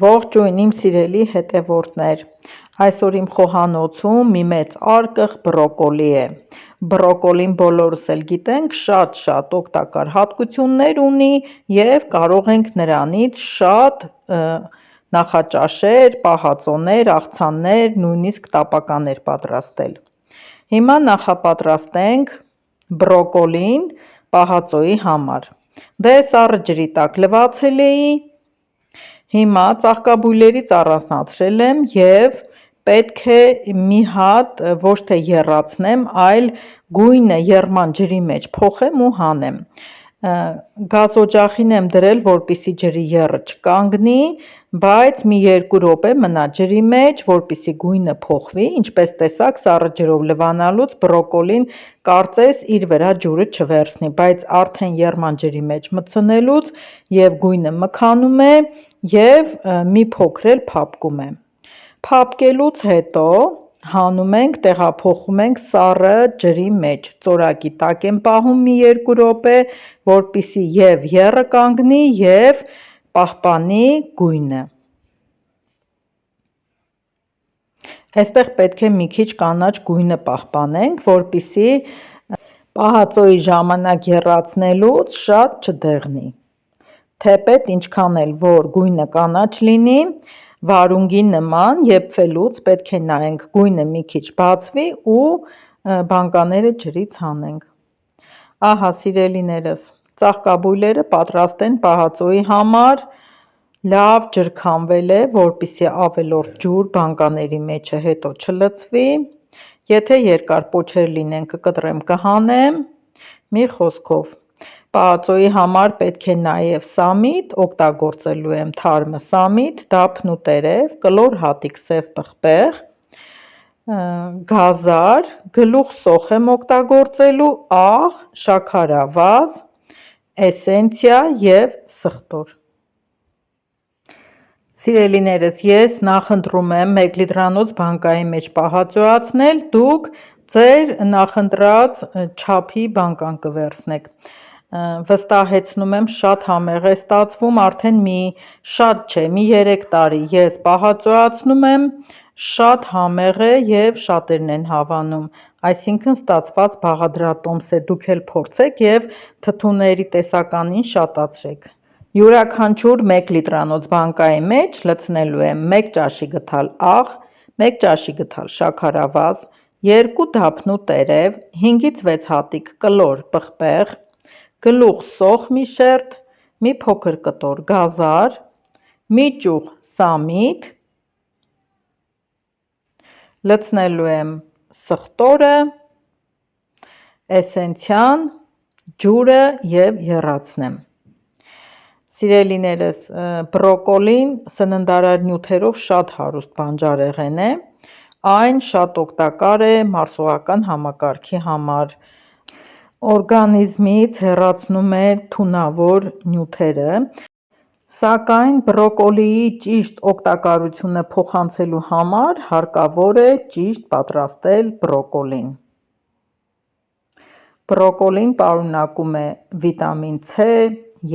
Ողջույն իմ սիրելի հետևորդներ, այսօր իմ խոհանոցում մի մեծ արկղ բրոկոլի է, բրոկոլին բոլորս էլ գիտենք շատ օգտակար հատկություններ ունի և կարող ենք նրանից շատ նախաճաշեր, պահածոներ, աղցաններ, նույնիսկ տապականներ պատրաստել։ Հիմա նախապատրաստենք բրոկոլին պահածոյի համար, դե սառը ջրի տակ լվացել էի, հիմա ծաղկաբույլերից առանձնացրել եմ և պետք է մի հատ ոչ թե եռացնեմ, այլ գույնը եռման ջրի մեջ փոխեմ ու հանեմ, գազօջախին եմ դրել, որպեսզի ջրի եռը չկանգնի, բայց մի 2 րոպե մնա ջրի մեջ, որպեսզի գույնը փոխվի, ինչպես տեսաք սառը ջրով լվանալուց բրոկոլին կարծես իր վրա ջուրը չվերցնի, բայց արդեն եռման ջրի մեջ մտցնելուց և գույնը մքանում է և մի փոքր էլ փափկում է։ Փափկելուց հետո հանում ենք, տեղափոխում ենք սառը ջրի մեջ, ծորակի տակ եմ պահում մի 2 րոպե, որպեսզի և եռը կանգնի և պահպանի գույնը։ Այստեղ պետք է մի քիչ կանաչ գույնը պահպանենք, որպեսզի պահածոյի ժամանակ եռացնելուց շատ չդեղնի, թեպետ ինչքան էլ որ գույնը կանաչ լինի, վարունգի նման եփվելուց պետք է նայենք գույնը մի քիչ բացվի ու բանկաները ջրից հանենք։ Ահա սիրելիներս, ծաղկաբույլերը պատրաստ են պահածոյի համար, լավ ջրքամվել է, որպեսզի ավելորդ ջուր բանկաների մեջը հետո չլցվի, եթե երկար պոչեր լինեն կկտրեմ կհանեմ, մի խոսքով պահածոյի համար պետք է նաև սամիտ, օգտագործելու եմ թարմը սամիտ, դափն ու տերև, կլոր հատիկ սև պղպեղ, գազար, գլուխ սոխ եմ օգտագործելու, աղ, շաքարավազ, էսենցիա և սխտոր։ Սիրելիներս, ես նախընտրում եմ 1 լիտրանոց բանկայի մեջ պահածոյացնել, դուք ձեր նախընտրած չափի բանկան կվերցնեք, վստահեցնում եմ շատ համեղ է ստացվում, արդեն շատ չէ, մի 3 տարի ես պահածոյացնում եմ, շատ համեղ է և շատերն են հավանում, այսինքն ստացված բաղադրատոմս է, դուք էլ փորձեք և թթուների տեսականին շատացրեք։ Յուրաքանչյուր 1 լիտրանոց բանկայի մեջ լցնելու եմ 1 ճաշի գդալ աղ, 1 ճաշի գդալ շաքարավազ, 2 դափն ու տերև, 5-ից 6 հատիկ կլոր պղպեղ, գլուխ սոխ մի շերտ, մի փոքր կտոր գազար, մի ճուղ սամիտ, լցնելու եմ սխտորը, էսենցիան, ջուրը և եռացնեմ։ Սիրելիներս, բրոկոլին սննդարար նյութերով շատ հարուստ բանջարեղեն է, այն շատ օգտակար է մարսողական համակարգի համար, օրգանիզմից հեռացնում է թունավոր նյութերը, սակայն բրոկոլիի ճիշտ օգտակարությունը փոխանցելու համար հարկավոր է ճիշտ պատրաստել բրոկոլին։ Բրոկոլին պարունակում է վիտամին C,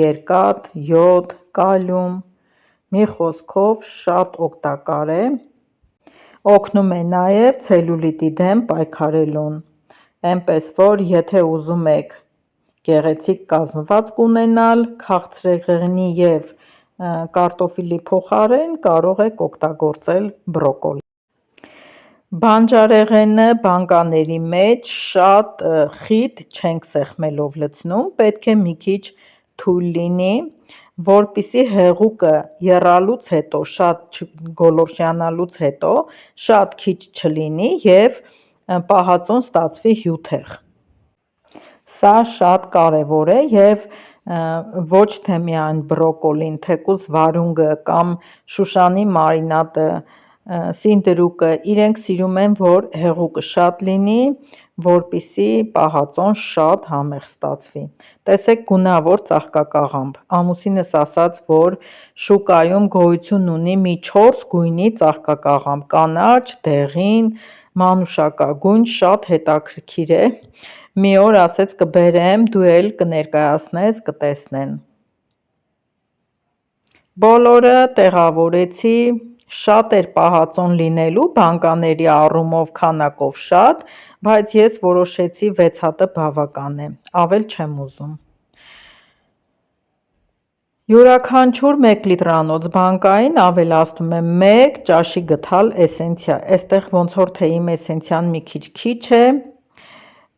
երկաթ, յոդ, կալիում, մի խոսքով շատ օգտակար է, օգնում է նաև ցելյուլիտի դեմ պայքարելուն, էնպես որ եթե ուզում եք գեղեցիկ կազմվածք ունենալ, քաղցրեղենի և կարտոֆիլի փոխարեն կարող եք օգտագործել բրոկոլի։ Բանջարեղենը բանկաների մեջ շատ խիտ չենք սեղմելով լցնում, պետք է մի քիչ թույլ լինի, որպեսզի հեղուկը եռալուց հետո, շատ գոլորշիանալուց հետո շատ քիչ չլինի և պահածոն ստացվի հյութեղ։ Սա շատ կարևոր է և ոչ թե միայն բրոկոլին, թեկուզ վարունգը կամ շուշանի մարինադը, սինդրուկը, իրենք սիրում են, որ հեղուկը շատ լինի, որպեսզի պահածոն շատ համեղ ստացվի։ Տեսեք գունավոր ծաղկակաղամբ, ամուսինս ասաց, որ շուկայում գոյություն ունի մի 4 գույնի ծաղկակաղամբ, կանաչ, դեղին, մանուշակագույն, շատ հետաքրքիր է, մի օր ասեց կբերեմ, դու էլ կներկայացնես, կտեսնեն։ Բոլորը տեղավորեցի, շատ էր պահածոն լինելու բանկաների առումով քանակով շատ, բայց ես որոշեցի 6 հատը բավական է, ավել չեմ ուզում։ Յուրաքանչյուր 1 լիտրանոց բանկային ավելացնում եմ 1 ճաշի գդալ էսենցիա, այստեղ ոնց որ թե իմ էսենցիան մի քիչ է,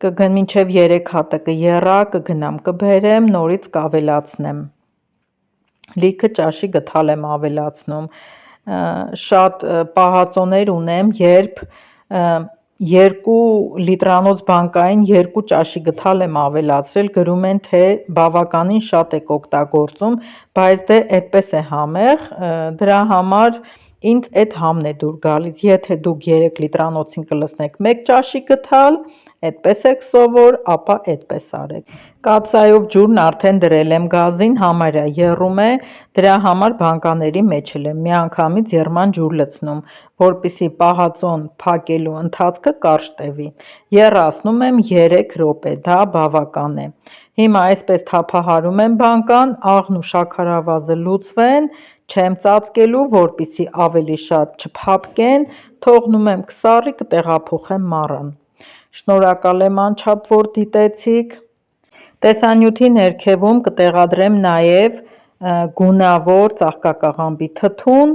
մինչև 3 հատը կեռա, կգնամ կբերեմ, նորից կավելացնեմ, լիքը ճաշի գդալ եմ ավելացնում, շատ պահածոներ ունեմ, երբ 2 լիտրանոց բանկային 2 ճաշի գդալ եմ ավելացրել, գրում են, թե բավականին շատ եք օգտագործում, բայց դե այդպես է համեղ, դրա համար ինձ այդ համն է դուր գալիս, եթե դուք 3 լիտրանոցին կլցնեք 1 ճաշի գդալ, այդպես եք սովոր, ապա այդպես արեք։ Կաթսայով ջուրն արդեն դրել եմ գազին, համարյա եռում է, դրա համար բանկաների մեջ եմ միանգամից եռման ջուր լցնում, որպեսզի պահածոն փակելու ընթացքը կարճ տևի, եռացնում եմ 3 րոպե, դա բավական է։ Հիմա այսպես թափահարում եմ բանկան, աղն ու շաքարավազը լուծվեն, չեմ ծածկելու, որպեսզի ավելի շատ չփափկեն, թողնում եմ քսառի, կտեղափոխեմ մառան։ Շնորհակալ եմ անչափ, որ դիտեցիք։ Տեսանյութի ներքևում կտեղադրեմ նաև գունավոր ծաղկակաղամբի թթուն,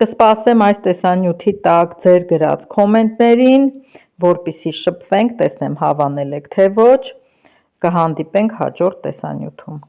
կսպասեմ այս տեսանյութի տակ ձեր գրած կոմենտներին, որպեսզի շփվենք, տեսնեմ հավանել եք թե ոչ, կհանդիպենք հաջորդ տեսանյութում։